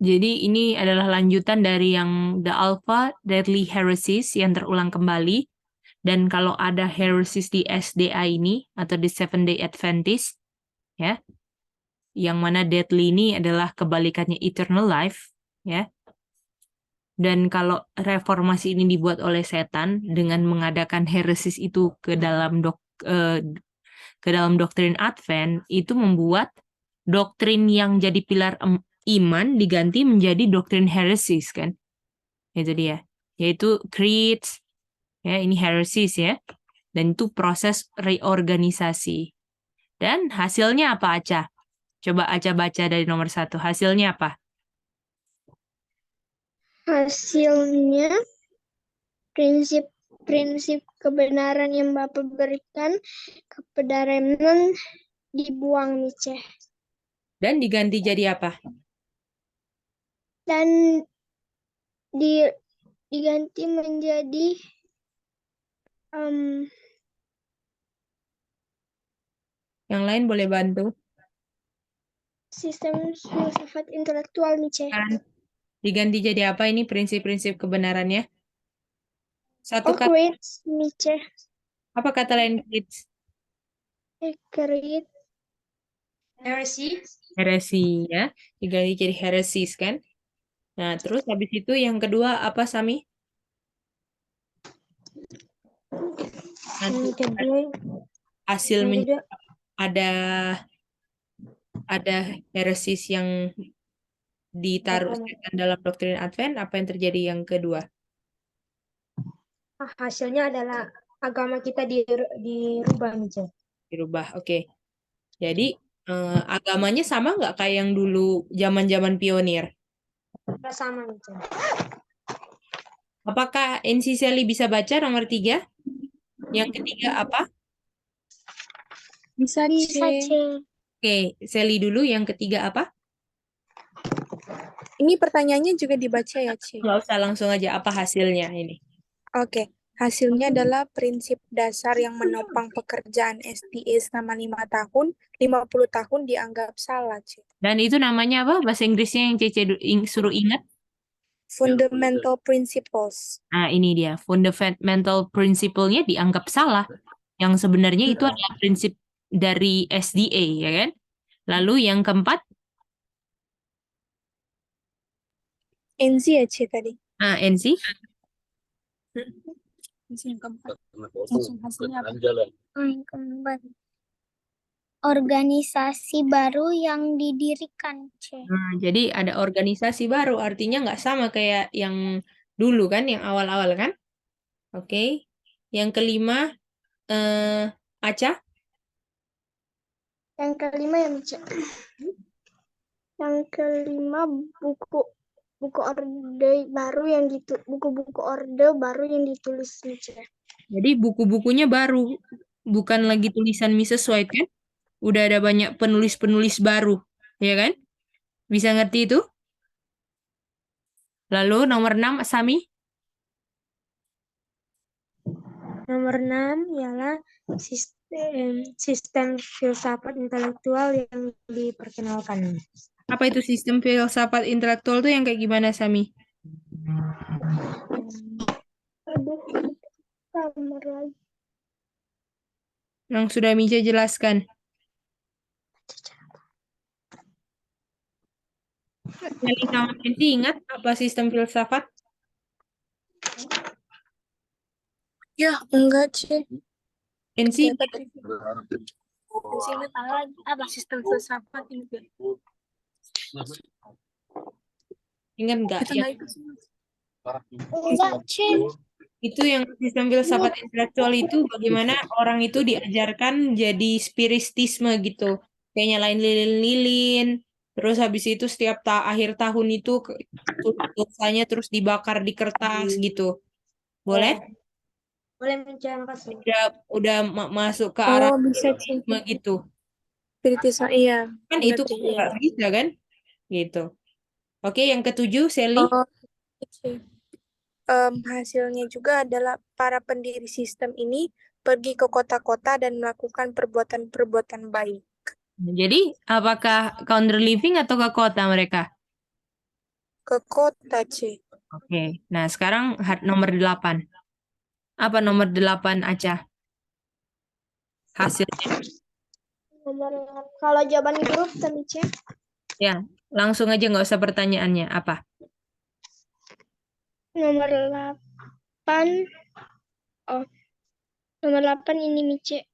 Jadi ini adalah lanjutan dari yang The Alpha Deadly Heresies yang terulang kembali. Dan kalau ada heresies di SDA ini, atau di Seventh Day Adventist, ya, yang mana deadly ini adalah kebalikannya eternal life, ya. Dan kalau reformasi ini dibuat oleh setan dengan mengadakan heresies itu ke dalam doktrin Advent, itu membuat doktrin yang jadi pilar iman diganti menjadi doktrin heresies, kan? Itu dia. Yaitu creeds, ya, ini heresies, ya. Dan itu proses reorganisasi. Dan hasilnya apa, Aca? Coba Aca baca dari nomor 1. Hasilnya apa? Hasilnya prinsip kebenaran yang Bapak berikan kepada remnant dibuang, Mice. Dan diganti jadi apa? Dan diganti menjadi Yang lain boleh bantu. sistem filsafat intelektual, Mice. Diganti jadi apa ini prinsip-prinsip kebenarannya? Satu kata. Creeds, Mice. Apa kata lain creeds? Creed. Heresy. Heresi, ya. Diganti jadi heresies, kan? Nah, terus habis itu yang kedua apa, Sami? Yang kedua, Hasilnya ada heresies yang ditaruh setan dalam doktrin Advent, apa yang terjadi yang kedua? hasilnya adalah agama kita dirubah, Mice. Dirubah, oke. Jadi agamanya sama nggak kayak yang dulu zaman-zaman pionir? Tidak sama, Mice. Apakah NC Sally bisa baca nomor 3? Yang ketiga apa? Bisa, C. Oke, Sally dulu. Yang ketiga apa? Ini pertanyaannya juga dibaca ya, C. Nggak usah, langsung aja. Apa hasilnya ini? Oke. Hasilnya adalah prinsip dasar yang menopang pekerjaan SDA selama 5 tahun, 50 tahun dianggap salah, C. Dan itu namanya apa? Bahasa Inggrisnya yang Cece suruh ingat? Fundamental Principles. Nah, ini dia. Fundamental principle-nya dianggap salah. Yang sebenarnya itu adalah prinsip dari SDA, ya kan? Lalu yang keempat? NZ ya, C, tadi. NC? NZ yang keempat. Langsung hasilnya apa? Yang keempat, organisasi baru yang didirikan, C. Nah, jadi ada organisasi baru, artinya nggak sama kayak yang dulu kan, yang awal-awal kan? Oke. Yang kelima, Aca? Yang kelima ya, Mice. Yang kelima, buku-buku orde baru yang buku-buku orde baru yang ditulis, Mice. Jadi buku-bukunya baru, bukan lagi tulisan Mrs. White kan? Udah ada banyak penulis-penulis baru, ya kan? Bisa ngerti itu? Lalu nomor 6, Sami? Nomor 6 ialah sistem filsafat intelektual yang diperkenalkan. Apa itu sistem filsafat intelektual tuh yang kayak gimana, Sami? Yang sudah Mija jelaskan. Sally sama Nancy ingat apa sistem filsafat? Ya, enggak, C. Nancy? Apa sistem filsafat ini? Ingat nggak? Enggak, C. Itu yang sistem filsafat intelektual itu bagaimana orang itu diajarkan jadi spiritisme gitu. Kayak nyalain lilin-lilin. Terus habis itu setiap akhir tahun itu dosanya terus dibakar di kertas gitu. Boleh? Boleh mencantumkan. Udah masuk ke arah bisa, C. spiritisme gitu. Spiritisme, iya. Kan itu nggak bisa kan? Gitu. Oke, yang ketujuh, Sally. C. Hasilnya juga adalah para pendiri sistem ini pergi ke kota-kota dan melakukan perbuatan-perbuatan baik. Jadi, apakah counter living atau ke kota mereka? ke kota, C. Oke. Nah, sekarang nomor 8. Apa nomor 8, Aca? Hasilnya. Kalau jawaban grup tadi C. Ya, langsung aja nggak usah pertanyaannya. Apa? Nomor 8. Oh, nomor 8 ini Mice.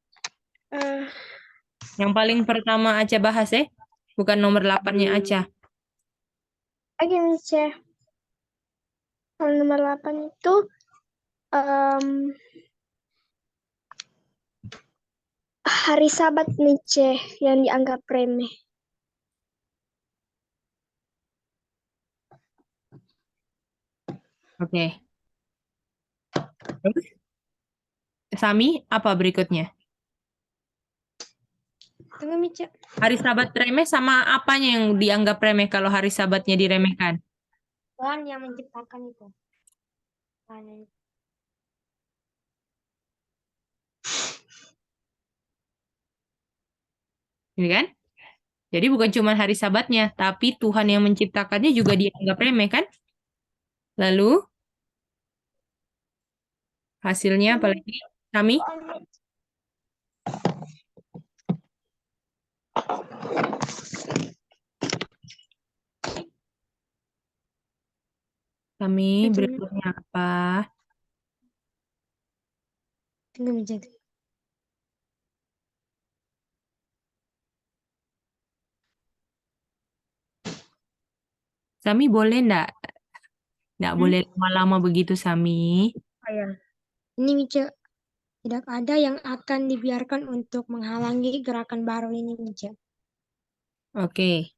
Yang paling pertama Aca bahas bukan nomor 8-nya Aca. Oke Mice. Kalau nomor 8 itu hari Sabat Mice yang dianggap remeh. Oke. Terus, Sami, apa berikutnya? Tunggu Mice. Hari Sabat remeh sama apanya yang dianggap remeh kalau hari Sabatnya diremehkan? Tuhan yang menciptakan itu. Ini kan? Jadi bukan cuma hari Sabatnya, tapi Tuhan yang menciptakannya juga dianggap remeh kan? Lalu hasilnya apa lagi? Sami? Sami berikutnya apa? Tunggu Mice. Sami boleh enggak? Enggak boleh lama-lama begitu, Sami. Ini Mice. Tidak ada yang akan dibiarkan untuk menghalangi gerakan baru ini Mice. Oke.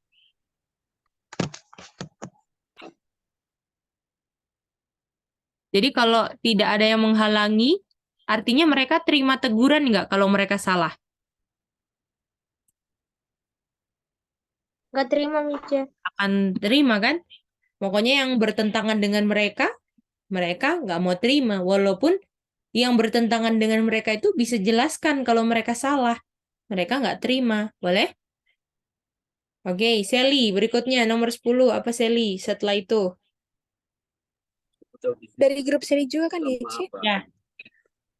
Jadi kalau tidak ada yang menghalangi, artinya mereka terima teguran nggak kalau mereka salah? Gak terima Mice. Akan terima kan? Pokoknya yang bertentangan dengan mereka nggak mau terima. Walaupun yang bertentangan dengan mereka itu bisa jelaskan kalau mereka salah. Mereka nggak terima. Boleh? Oke, Sally. Berikutnya, nomor 10. Apa Sally setelah itu? Dari grup seri juga kan ya, C? Ya.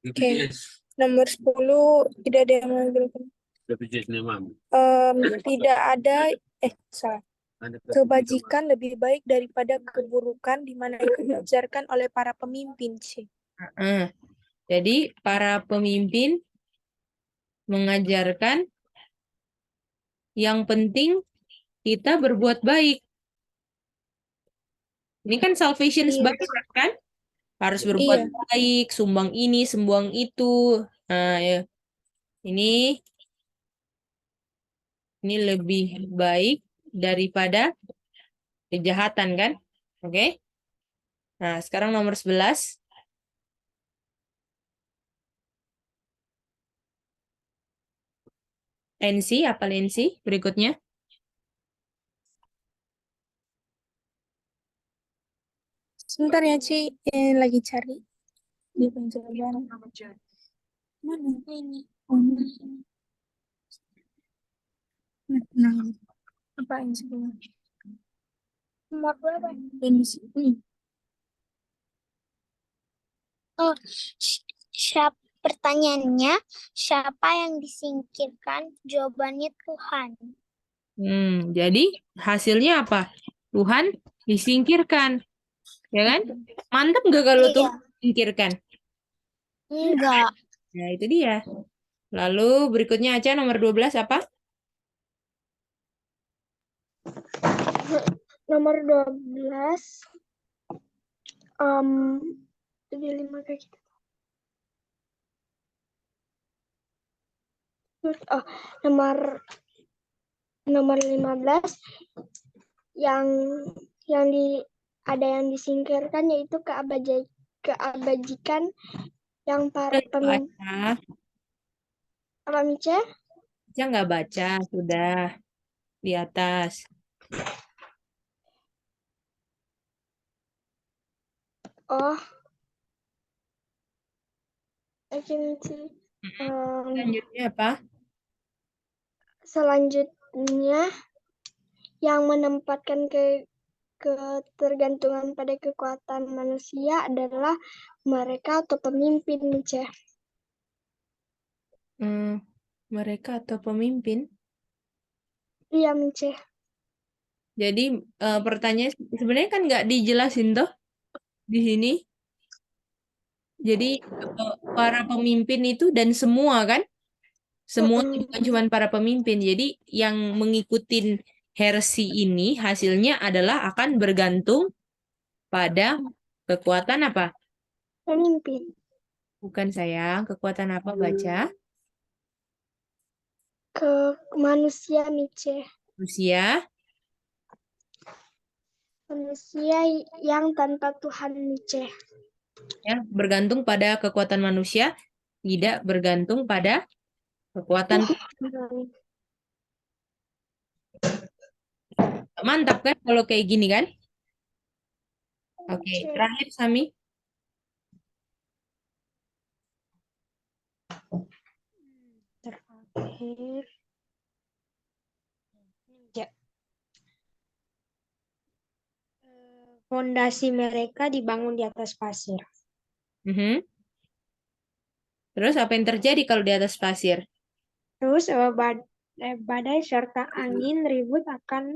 Oke. Nomor 10 tidak ada yang mengagumkan. Tidak ada salah. Kebajikan lebih baik daripada keburukan di mana itu diajarkan oleh para pemimpin, C. Jadi para pemimpin mengajarkan yang penting kita berbuat baik. Ini kan salvation sebagai kan? Harus berbuat baik, sumbang ini, sumbang itu. Nah, ya. Ini lebih baik daripada kejahatan kan? Oke? Nah, sekarang nomor 11. Lensi, apa Lensi? Berikutnya. Sebentar ya, Ci. Lagi cari di penjawaban. Mana ini? Oh, ini. Nah, apa yang sebelum? Nomor berapa? Yang di sini. Oh, siapa pertanyaannya? Siapa yang disingkirkan? Jawabannya Tuhan. Jadi hasilnya apa? Tuhan disingkirkan. Ya kan? Mantap nggak kalau Tuhan disingkirkan? Enggak. Nah, itu dia. Lalu berikutnya aja nomor 12 apa? Nomor 12. 5 kayak gitu. Nomor 15 yang ada yang disingkirkan yaitu keabajikan yang para pemimpin. Apa Mice? Saya nggak baca, sudah di atas. Oh. Oke Mice. Selanjutnya apa? Selanjutnya yang menempatkan ketergantungan pada kekuatan manusia adalah mereka atau pemimpin, Mice. Mereka atau pemimpin. Iya, Mice. Jadi pertanyaan sebenarnya kan nggak dijelasin toh di sini. Jadi para pemimpin itu dan semua kan? Semua bukan cuma para pemimpin. Jadi yang mengikuti hersi ini hasilnya adalah akan bergantung pada kekuatan apa? Pemimpin. Bukan sayang, kekuatan apa baca? Ke manusia, Mice. Manusia. Manusia yang tanpa Tuhan, Mice. Ya, bergantung pada kekuatan manusia, tidak bergantung pada kekuatan Tuhan. Mantap kan kalau kayak gini kan? Oke, terakhir Sami. Terakhir. Fondasi mereka dibangun di atas pasir. Terus apa yang terjadi kalau di atas pasir? Terus badai serta angin ribut akan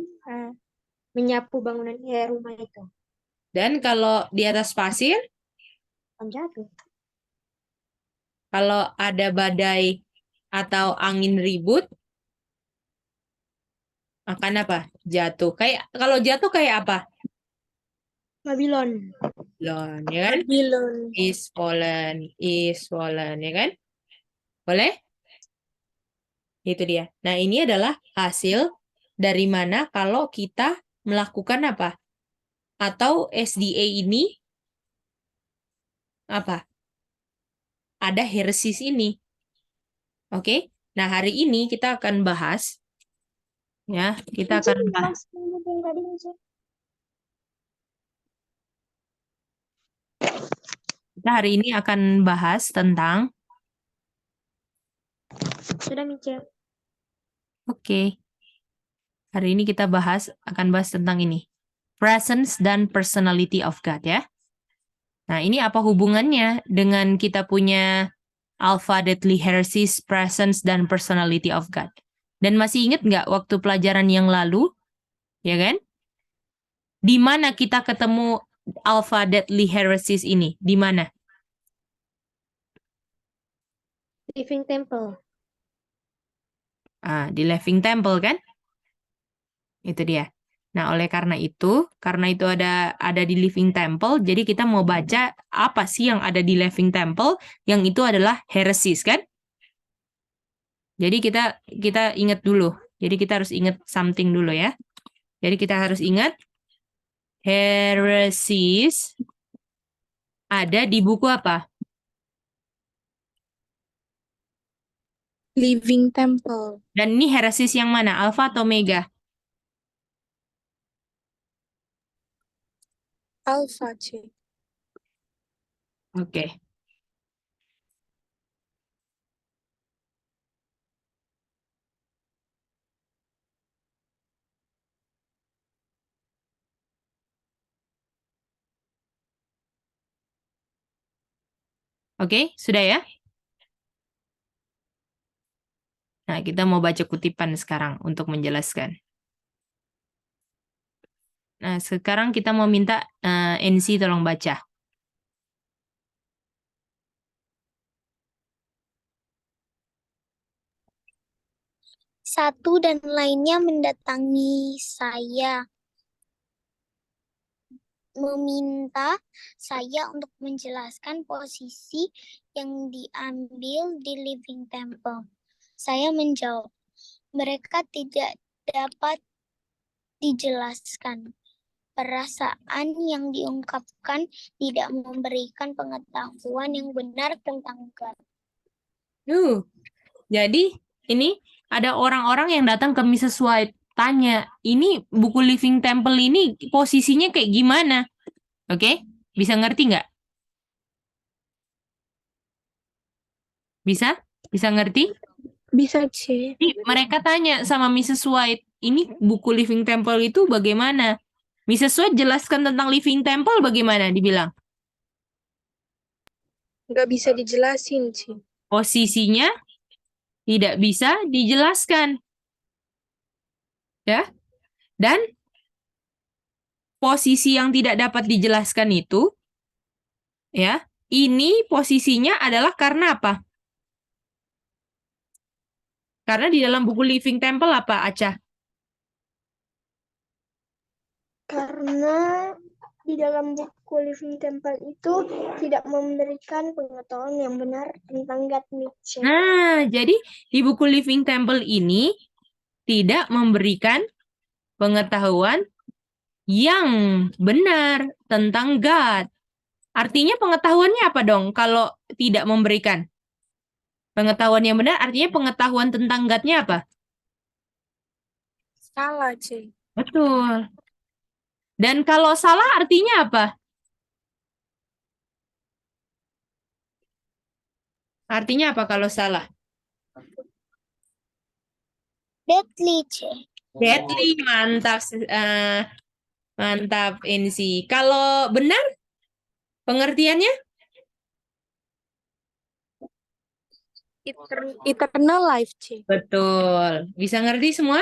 menyapu bangunan rumah itu. Dan kalau di atas pasir, Akan jatuh. kalau ada badai atau angin ribut, akan apa? Jatuh. Kayak kalau jatuh kayak apa? Babylon. Babylon, ya kan? Babylon. Is fallen, ya kan? Boleh? Itu dia. Nah, ini adalah hasil dari mana kalau kita melakukan apa? Atau SDA ini apa? Ada heresies ini. Oke? Nah, hari ini kita akan bahas ya, kita akan bahas. Kita hari ini akan bahas tentang Sudah, Mice. Oke. Hari ini kita akan bahas tentang ini. Presence dan personality of God ya. Nah, ini apa hubungannya dengan kita punya Alpha Deadly Heresies, Presence dan Personality of God? Dan masih ingat nggak waktu pelajaran yang lalu? Ya kan? Di mana kita ketemu Alpha Deadly Heresies ini? Di mana? Living Temple. Di Living Temple kan? Itu dia. Nah, oleh karena itu ada di Living Temple, jadi kita mau baca apa sih yang ada di Living Temple, yang itu adalah heresies kan? Jadi kita ingat dulu. Jadi kita harus ingat something dulu ya. Jadi kita harus ingat heresies ada di buku apa? Living Temple. Dan ini heresies yang mana? Alpha atau Omega? Alpha, C. Oke. Oke, sudah ya? Nah, kita mau baca kutipan sekarang untuk menjelaskan. Nah, sekarang kita mau minta NC tolong baca. Satu dan lainnya mendatangi saya, meminta saya untuk menjelaskan posisi yang diambil di Living Temple. Saya menjawab, mereka tidak dapat dijelaskan. Perasaan yang diungkapkan tidak memberikan pengetahuan yang benar tentang God. Jadi ini ada orang-orang yang datang ke Mrs. White tanya, ini buku Living Temple ini posisinya kayak gimana? Oke? Bisa ngerti nggak? Bisa? Bisa ngerti? Bisa, C. Mereka tanya sama Mrs. White, ini buku Living Temple itu bagaimana? Mrs. Sweat jelaskan tentang Living Temple bagaimana dibilang? Nggak bisa dijelasin sih. Posisinya tidak bisa dijelaskan. Ya. Dan posisi yang tidak dapat dijelaskan itu, ya, ini posisinya adalah karena apa? Karena di dalam buku Living Temple apa, Aca? Karena di dalam buku Living Temple itu tidak memberikan pengetahuan yang benar tentang God Nietzsche. Nah, jadi di buku Living Temple ini tidak memberikan pengetahuan yang benar tentang God. Artinya pengetahuannya apa dong kalau tidak memberikan? Pengetahuan yang benar artinya pengetahuan tentang God-nya apa? Salah, C. Betul. Dan kalau salah artinya apa? Artinya apa kalau salah? Deadly, C. Deadly, mantap. Mantap, NC. Kalau benar, pengertiannya? Eternal life, C. Betul. Bisa ngerti semua?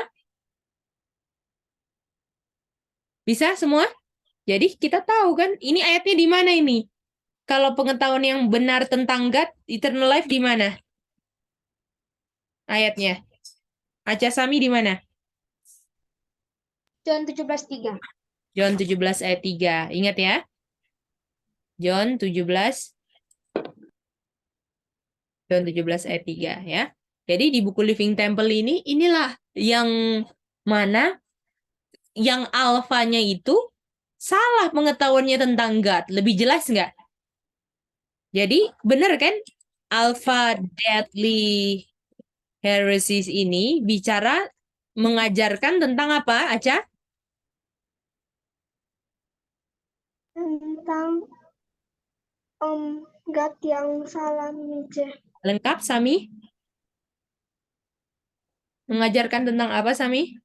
Bisa semua? Jadi kita tahu kan, ini ayatnya di mana ini? Kalau pengetahuan yang benar tentang God, eternal life di mana? Ayatnya. Aca Sami di mana? John 17:3. John 17 ayat 3. Ingat ya? John 17 ayat 3 ya. Jadi di buku Living Temple ini, inilah yang mana yang alfanya itu salah pengetahuannya tentang God. Lebih jelas nggak? Jadi benar kan? Alpha Deadly Heresies ini bicara mengajarkan tentang apa, Aca? Tentang God yang salah, Nietzsche. Lengkap, Sami? Mengajarkan tentang apa, Sami?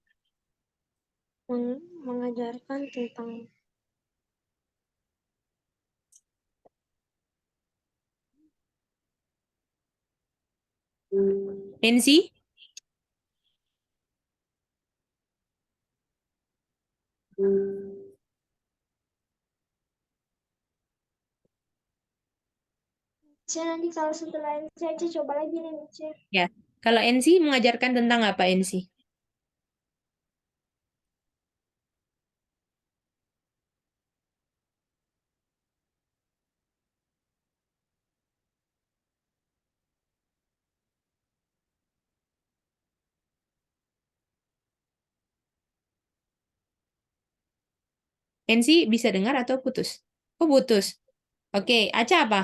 Mengajarkan tentang NC? nanti kalau setelah ini saya coba lagi nih, Nietzsche. Ya. Kalau NC mengajarkan tentang apa, NC? NC bisa dengar atau putus? Oh, putus. Oke, Aca apa?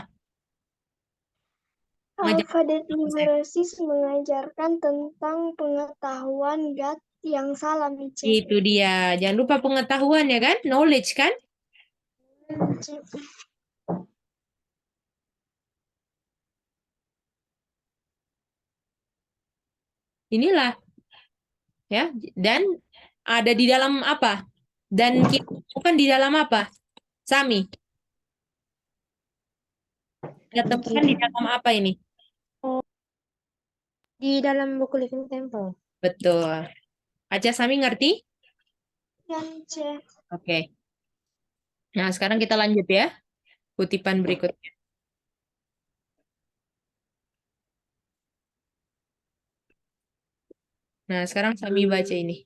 Alpha Deadly Heresies mengajarkan tentang pengetahuan God yang salah, Nietzsche. Itu dia. Jangan lupa pengetahuan ya kan? Knowledge kan? Inilah. Ya, dan ada di dalam apa? Dan kita bukan di dalam apa? Sami. Kita temukan di dalam apa ini? Di dalam buku Living Temple. Betul. Aca Sami ngerti? Ya, Nietzsche. Oke. Nah, sekarang kita lanjut ya. Kutipan berikutnya. Nah, sekarang Sami baca ini.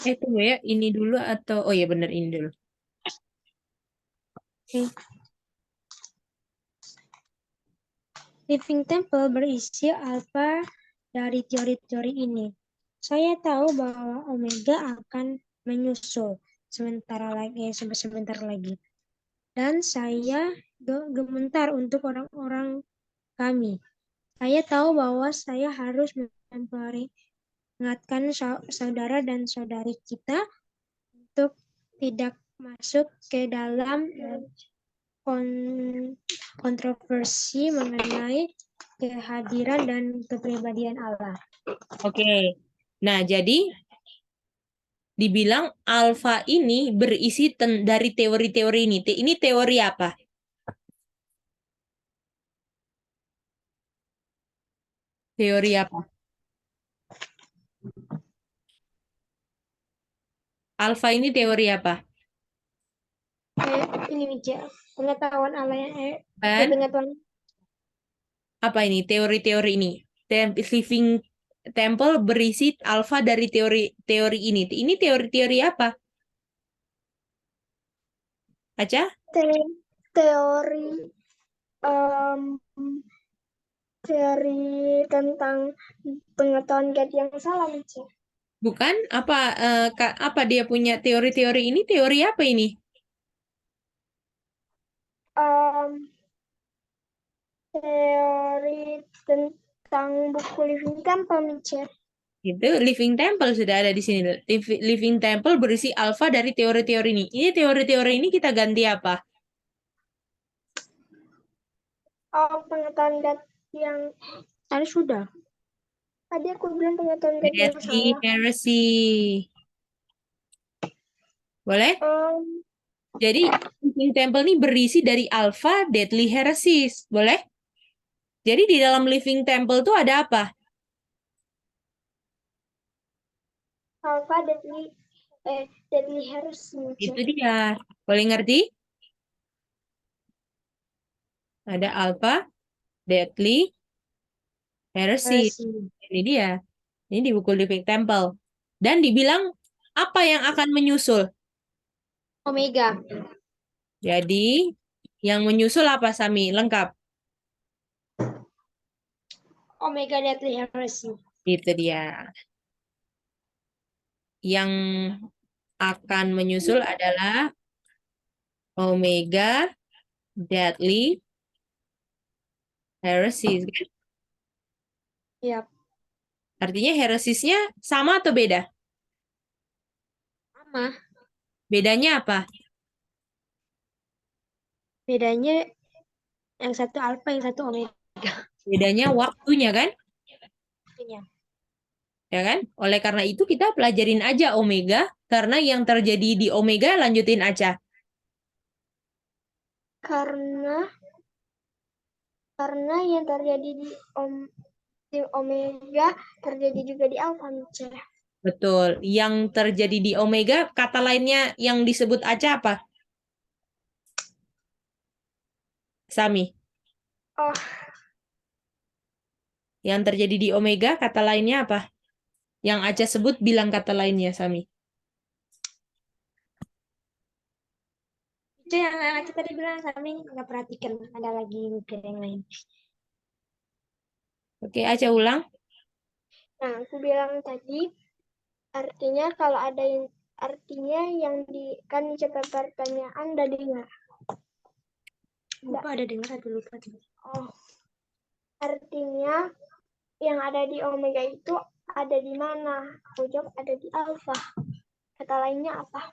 Tunggu ya. Ini dulu atau... Oh ya, benar ini dulu. Living Temple berisi alfa dari teori-teori ini. Saya tahu bahwa omega akan menyusul sebentar lagi. Dan saya gemetar untuk orang-orang kami. Saya tahu bahwa saya harus memperingatkan saudara dan saudari kita untuk tidak masuk ke dalam kontroversi mengenai kehadiran dan kepribadian Allah. Oke. Nah, jadi dibilang alfa ini berisi dari teori-teori ini. Ini teori apa? Teori apa? Alfa ini teori apa? Ini Mica, pengetahuan Allah yang Kan? pengetahuan Apa ini? Teori-teori ini. Living Temple berisi alfa dari teori ini. Ini teori-teori apa? Aca? teori em, teori tentang pengetahuan God yang salah, Mica. Bukan? Apa dia punya teori-teori ini? Teori apa ini? Em, teori tentang buku Living Temple, Mica. Itu Living Temple sudah ada di sini. Living Temple berisi alfa dari teori-teori ini. Ini teori-teori ini kita ganti apa? Pengetahuan God yang tadi sudah. Tadi aku bilang pengetahuan God yang Deadly salah. Heresy. Boleh? Jadi Living Temple ini berisi dari alfa Deadly Heresies. Boleh? Jadi di dalam Living Temple itu ada apa? Alpha Deadly Heresy. Itu dia. Boleh ngerti? Ada alfa Deadly Heresy. Ini dia. Ini di buku Living Temple. Dan dibilang apa yang akan menyusul? Omega. Jadi yang menyusul apa, Sami? Lengkap. Omega Deadly Heresy. Itu dia. Yang akan menyusul adalah Omega Deadly Heresies. Iya. Artinya heresisnya sama atau beda? Sama. Bedanya apa? Bedanya yang satu alpha, yang satu omega. Bedanya waktunya kan? Iya. Ya kan? Oleh karena itu kita pelajarin aja omega, karena yang terjadi di omega lanjutin aja. Karena yang terjadi di omega terjadi juga di alpha, Mica. Betul. Yang terjadi di omega, kata lainnya yang disebut aja apa? Sami. Oh, Yang terjadi di omega, kata lainnya apa? Yang Aca sebut bilang kata lainnya, Sami. itu yang kita tadi bilang, kami nggak perhatikan. Ada lagi mungkin yang lain. Oke, Aca ulang. Nah, aku bilang tadi, artinya kalau ada yang artinya yang kan coba pertanyaan udah dengar. Lupa ada dengar atau lupa? Oh, artinya yang ada di omega itu ada di mana? Aku jawab ada di alpha. Kata lainnya apa?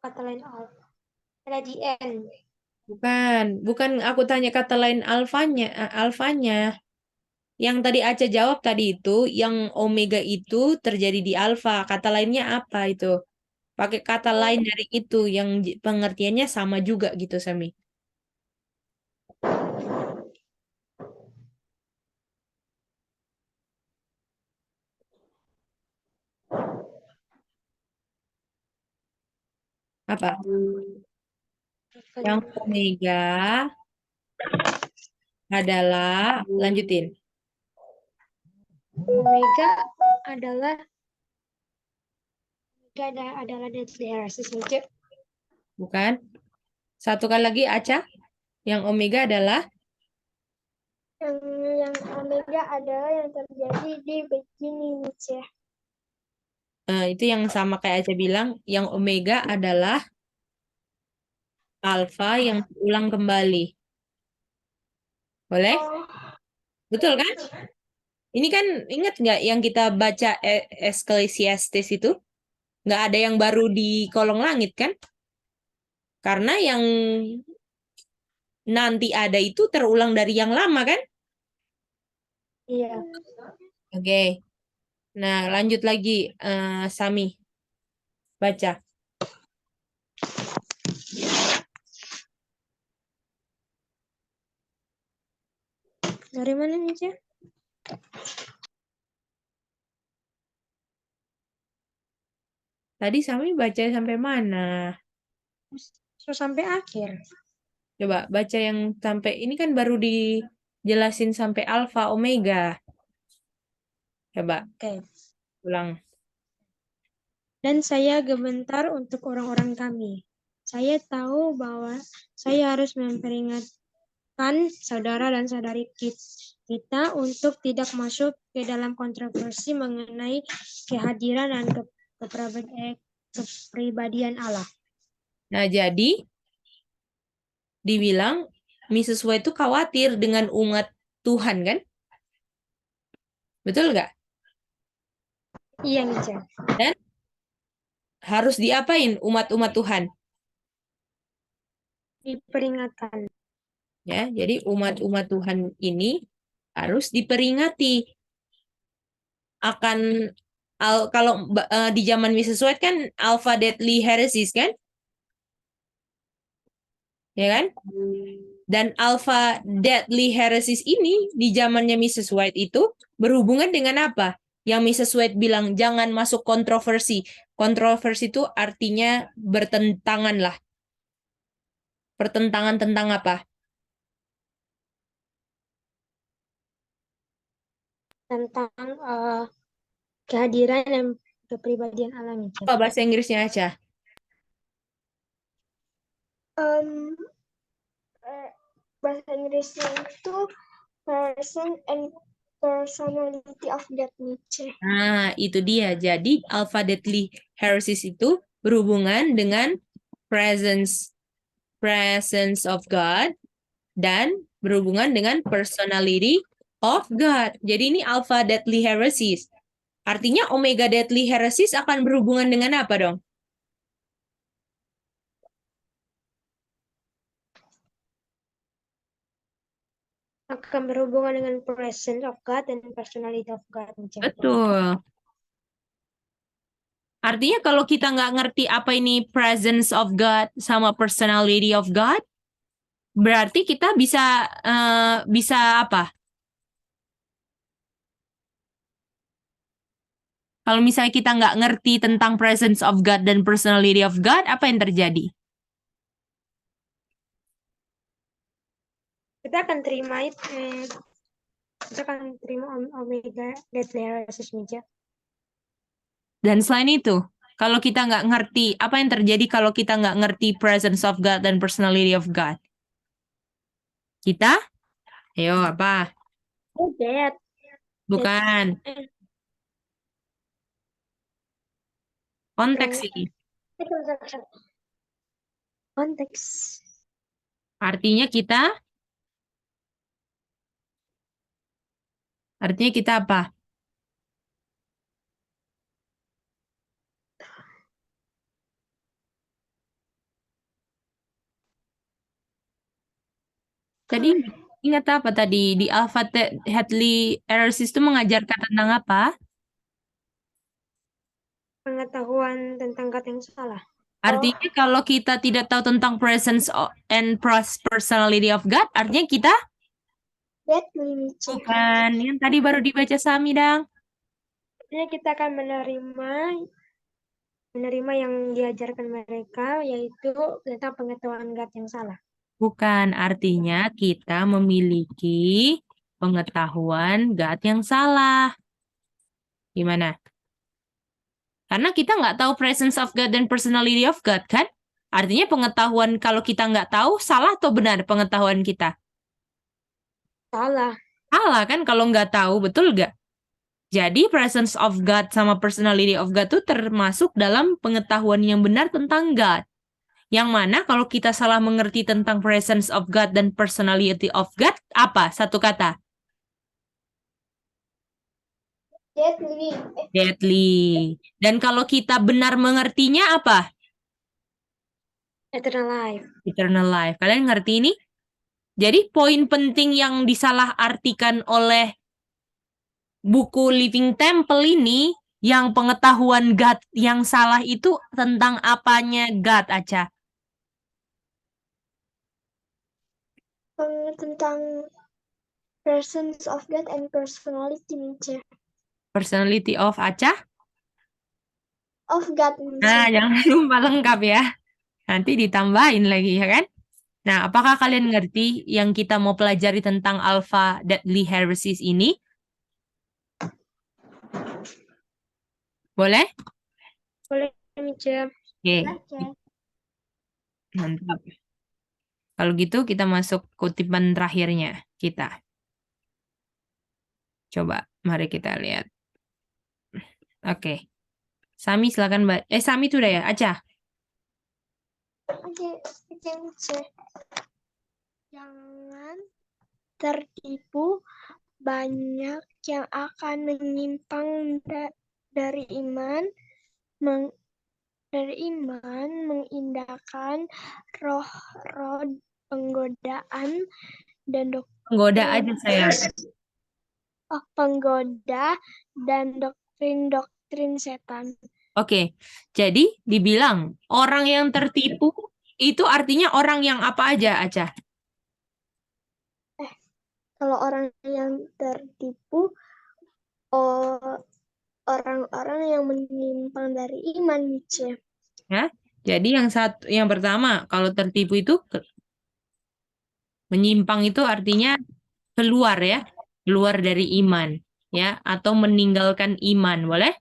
Kata lain alpha. Ada di N. Bukan aku tanya kata lain alfanya. Yang tadi Aca jawab tadi itu, yang omega itu terjadi di alfa. Kata lainnya apa itu? Pakai kata lain dari itu yang pengertiannya sama juga gitu, Sami. Apa? Yang omega adalah, lanjutin. Omega adalah Deadly Heresy. Bukan? Satu kali lagi, Aca. Yang omega adalah? Yang omega adalah yang terjadi di begini, Mica. Itu yang sama kayak Aca bilang. Yang omega adalah alfa yang diulang kembali. Boleh? Oh, Betul kan? Ini kan ingat nggak yang kita baca Ecclesiastes itu? Nggak ada yang baru di kolong langit kan? Karena yang nanti ada itu terulang dari yang lama kan? Iya. Oke. Nah, lanjut lagi. Sami, baca. Dari mana nih, Cek? Tadi Sami baca sampai mana? Sampai akhir. Coba baca yang sampai ini kan baru dijelasin sampai alfa omega. Coba Oke. ulang. Dan saya gemetar untuk orang-orang kami. Saya tahu bahwa saya harus memperingatkan saudara dan saudari kita untuk tidak masuk ke dalam kontroversi mengenai kehadiran dan kepribadian Allah. Nah, jadi dibilang Mrs. White itu khawatir dengan umat Tuhan kan? Betul nggak? Iya, Nica. Dan harus diapain umat-umat Tuhan? Diperingatkan. Ya, jadi umat-umat Tuhan ini harus diperingati akan kalau di zaman Mrs. White kan Alpha Deadly Heresies kan? Ya kan? Dan Alpha Deadly Heresies ini di zamannya Mrs. White itu berhubungan dengan apa? Yang Mrs. White bilang jangan masuk kontroversi. Kontroversi itu artinya bertentangan lah. Pertentangan tentang apa? Tentang kehadiran dan kepribadian Allah, Nica. Apa bahasa Inggrisnya aja? Bahasa Inggrisnya itu person and personality of God, Nietzsche. Nah, itu dia. Jadi Alpha Deadly Heresies itu berhubungan dengan presence of God dan berhubungan dengan personality of God. Jadi ini Alpha Deadly Heresies. Artinya Omega Deadly Heresies akan berhubungan dengan apa dong? Akan berhubungan dengan presence of God dan personality of God. Betul. Artinya kalau kita nggak ngerti apa ini presence of God sama personality of God, berarti kita bisa apa? Kalau misalnya kita nggak ngerti tentang presence of God dan personality of God, apa yang terjadi? Kita akan terima Omega Deadly Heresies, Mija. Dan selain itu, kalau kita nggak ngerti, apa yang terjadi kalau kita nggak ngerti presence of God dan personality of God? Kita? Ayo, apa? Dead. Bukan. Konteks ini. Konteks. Artinya kita apa? Tadi ingat apa tadi? Di Alpha Deadly Heresies itu mengajarkan tentang apa? Pengetahuan tentang kata yang salah. Artinya kalau kita tidak tahu tentang presence and personality of God, artinya kita Deadly. bukan. Yang tadi baru dibaca Sami, Dang. Artinya kita akan menerima yang diajarkan mereka, yaitu tentang pengetahuan God yang salah. Bukan, artinya kita memiliki pengetahuan God yang salah. Gimana? Karena kita nggak tahu presence of God dan personality of God, kan? Artinya pengetahuan kalau kita nggak tahu, salah atau benar pengetahuan kita? Salah. Salah kan kalau nggak tahu, betul nggak? Jadi presence of God sama personality of God itu termasuk dalam pengetahuan yang benar tentang God. Yang mana kalau kita salah mengerti tentang presence of God dan personality of God, apa? Satu kata. Deadly. Deadly. Dan kalau kita benar mengertinya apa? Eternal life. Eternal life. Kalian ngerti ini? Jadi poin penting yang disalahartikan oleh buku Living Temple ini yang pengetahuan God yang salah itu tentang apanya God, Aca? Tentang persons of God and personality, Mice. Personality of Aca? Of God, Mice. Nah, jangan lupa lengkap ya. Nanti ditambahin lagi, ya kan? Nah, apakah kalian ngerti yang kita mau pelajari tentang Alpha Deadly Heresies ini? Boleh? Boleh, Mice. Oke, mantap. Kalau gitu kita masuk kutipan terakhirnya kita. Coba, mari kita lihat. Oke. Sami silakan, Mbak. Sami itu udah ya? Aca. Oke, Mice. Jangan tertipu, banyak yang akan menyimpang dari iman, mengindahkan roh-roh penggodaan dan Penggoda aja sayang. penggoda dan doktrin setan. Oke. Jadi dibilang orang yang tertipu itu artinya orang yang apa aja, Aca? Kalau orang yang tertipu, orang-orang yang menyimpang dari iman, Mice. Ya. Jadi yang pertama, kalau tertipu itu menyimpang itu artinya keluar ya, keluar dari iman ya, atau meninggalkan iman, boleh?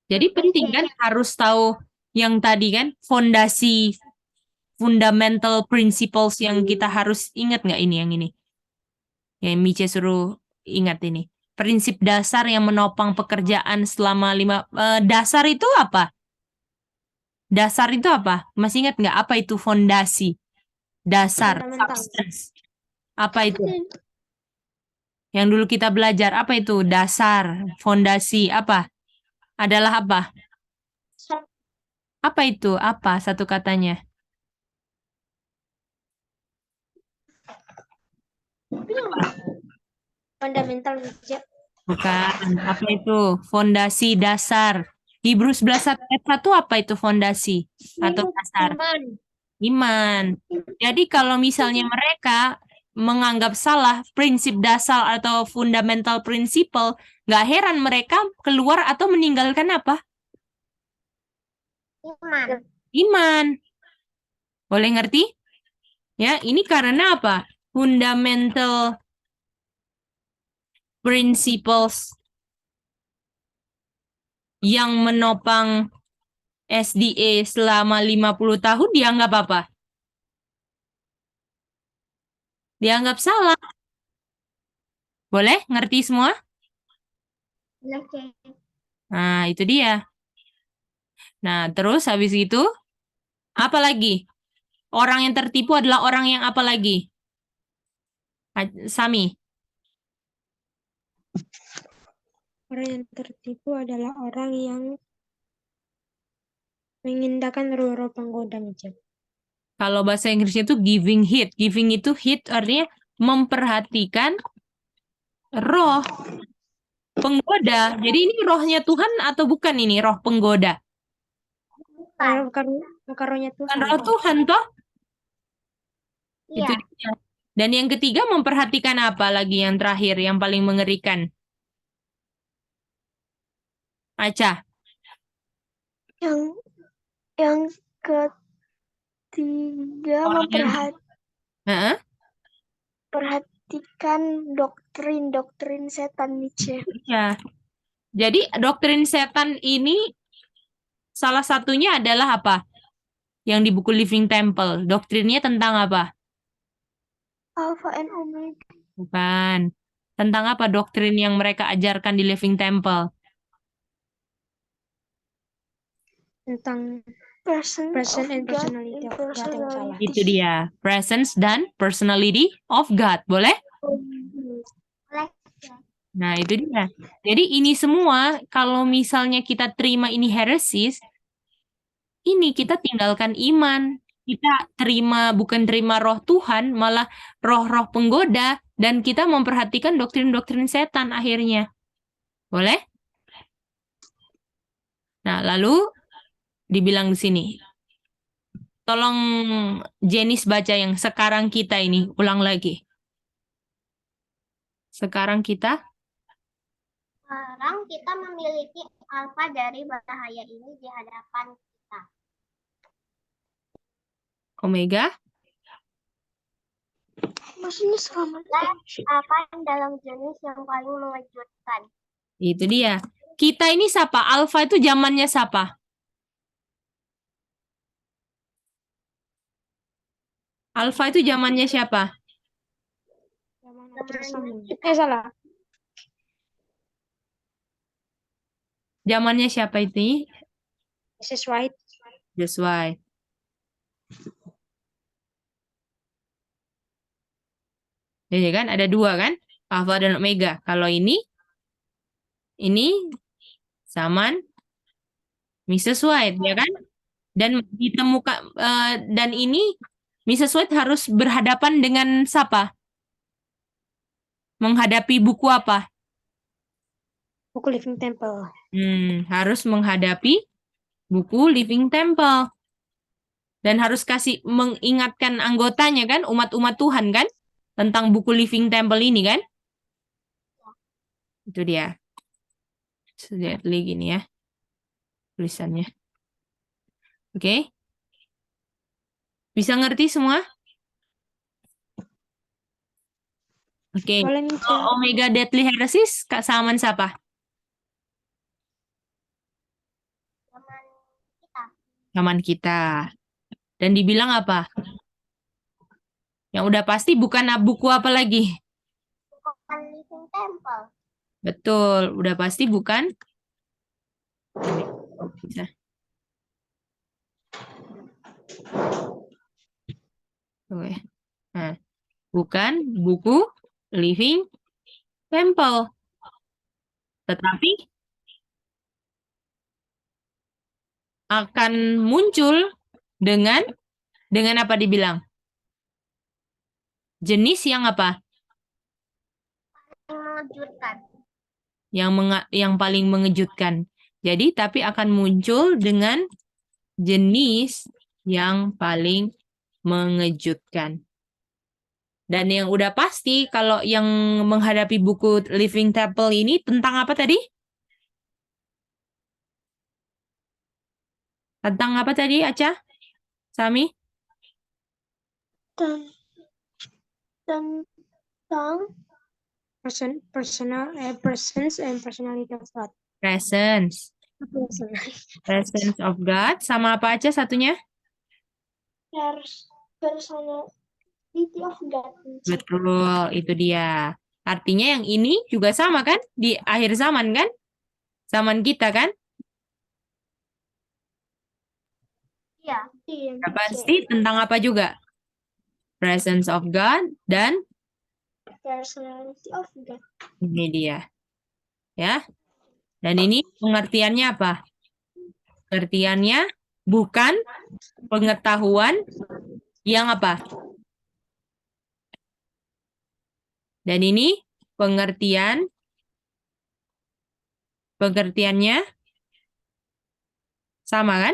Jadi penting kan harus tahu yang tadi kan fondasi fundamental principles yang kita harus ingat nggak ini yang ini? Yang Mice suruh ingat ini. Prinsip dasar yang menopang pekerjaan selama dasar itu apa? Dasar itu apa? Masih ingat nggak apa itu fondasi? Dasar, substance. Apa itu? Yang dulu kita belajar, apa itu? Dasar, fondasi, apa? Adalah apa? Apa itu? Apa satu katanya? Fundamental, Mice. Bukan. Apa itu? Fondasi dasar. Hebrew 11 ayat 1 apa itu fondasi? Atau dasar? Iman. Jadi kalau misalnya mereka menganggap salah prinsip dasar atau fundamental principle, nggak heran mereka keluar atau meninggalkan apa? Iman. Boleh ngerti? Ya, ini karena apa? Fundamental principles yang menopang SDA selama 50 tahun dianggap apa? Dianggap salah. Boleh? Ngerti semua? Oke. Nah, itu dia. Nah, terus habis itu, apa lagi? Orang yang tertipu adalah orang yang apa lagi? Sami. Orang yang tertipu adalah orang yang mengindahkan roh-roh penggoda, Mice. Kalau bahasa Inggrisnya itu giving heed. Giving itu heed artinya memperhatikan roh penggoda. Jadi ini rohnya Tuhan atau bukan ini roh penggoda? Bukan rohnya Tuhan. Bukan roh Tuhan toh? Itu Iya. dia. Dan yang ketiga memperhatikan apa lagi yang terakhir yang paling mengerikan? Aca. Yang ketiga memperhatikan doktrin setan, Mice. Ya. Jadi doktrin setan ini salah satunya adalah apa? Yang di buku Living Temple. Doktrinnya tentang apa? Alpha and Omega. Bukan. Tentang apa doktrin yang mereka ajarkan di Living Temple? Tentang person and personality of God yang salah. Itu dia. Presence dan personality of God. Boleh? Nah, itu dia. Jadi ini semua, kalau misalnya kita terima ini heresies, ini kita tinggalkan iman. kita bukan terima roh Tuhan, malah roh-roh penggoda, dan kita memperhatikan doktrin-doktrin setan akhirnya. Boleh? Nah, lalu dibilang di sini. Tolong Jenis baca yang sekarang kita ini, ulang lagi. Sekarang kita Sekarang kita memiliki alfa dari bahaya ini di hadapan kita. Omega. Maksudnya selamat. Dan akan dalam jenis yang paling mengejutkan. Itu dia. Kita ini siapa? Alfa itu zamannya siapa? Alfa itu zamannya siapa? Salah. Zamannya siapa itu? Mrs. White. That's why. Ya kan? Ada dua kan? Alpha dan Omega. Kalau ini zaman Mrs. White, ya kan? Dan ditemukan dan ini Mrs. White harus berhadapan dengan siapa? Menghadapi buku apa? Buku Living Temple. Harus menghadapi buku Living Temple. Dan harus mengingatkan anggotanya kan, umat-umat Tuhan kan, tentang buku Living Temple ini kan? Itu dia. Lihat lagi gini ya, tulisannya. Oke? Bisa ngerti semua? Oke. Omega Deadly Heresies, Kak Salman siapa? Zaman kita. Dan dibilang apa? Yang udah pasti bukan buku apa lagi? Bukan Living Temple. Betul, udah pasti bukan. Bisa. Oke. Nah, bukan buku Living Temple. Tetapi akan muncul dengan apa dibilang? Jenis yang apa? Mengejutkan. Yang paling mengejutkan. Jadi, tapi akan muncul dengan jenis yang paling mengejutkan. Dan yang udah pasti, kalau yang menghadapi buku Living Temple ini tentang apa tadi? Tentang apa tadi, Aca? Sami? Tentang presence and personality of God. Presence of God. Sama apa aja satunya? Personality of God. Betul, itu dia. Artinya yang ini juga sama kan? Di akhir zaman kan? Zaman kita kan? Iya. Pasti tentang apa juga? Presence of God dan Personality of God. ini dia. Ya. Dan ini pengertiannya apa? Pengertiannya bukan pengetahuan yang apa? Dan ini pengertiannya sama kan?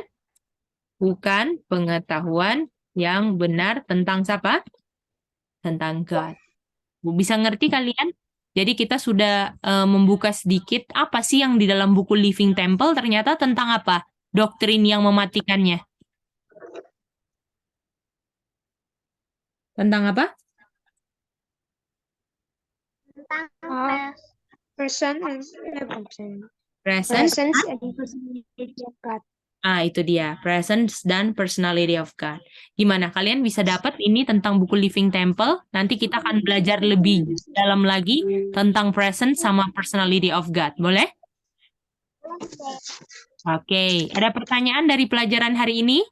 Bukan pengetahuan yang benar tentang siapa? Tentang God. Bisa ngerti kalian? Jadi kita sudah membuka sedikit apa sih yang di dalam buku Living Temple ternyata tentang apa? Doktrin yang mematikannya. Tentang apa? Tentang Presence and personality of God. Itu dia, presence dan personality of God. Gimana? Kalian bisa dapat ini tentang buku Living Temple? Nanti kita akan belajar lebih dalam lagi tentang presence sama personality of God. Boleh? Oke. Ada pertanyaan dari pelajaran hari ini?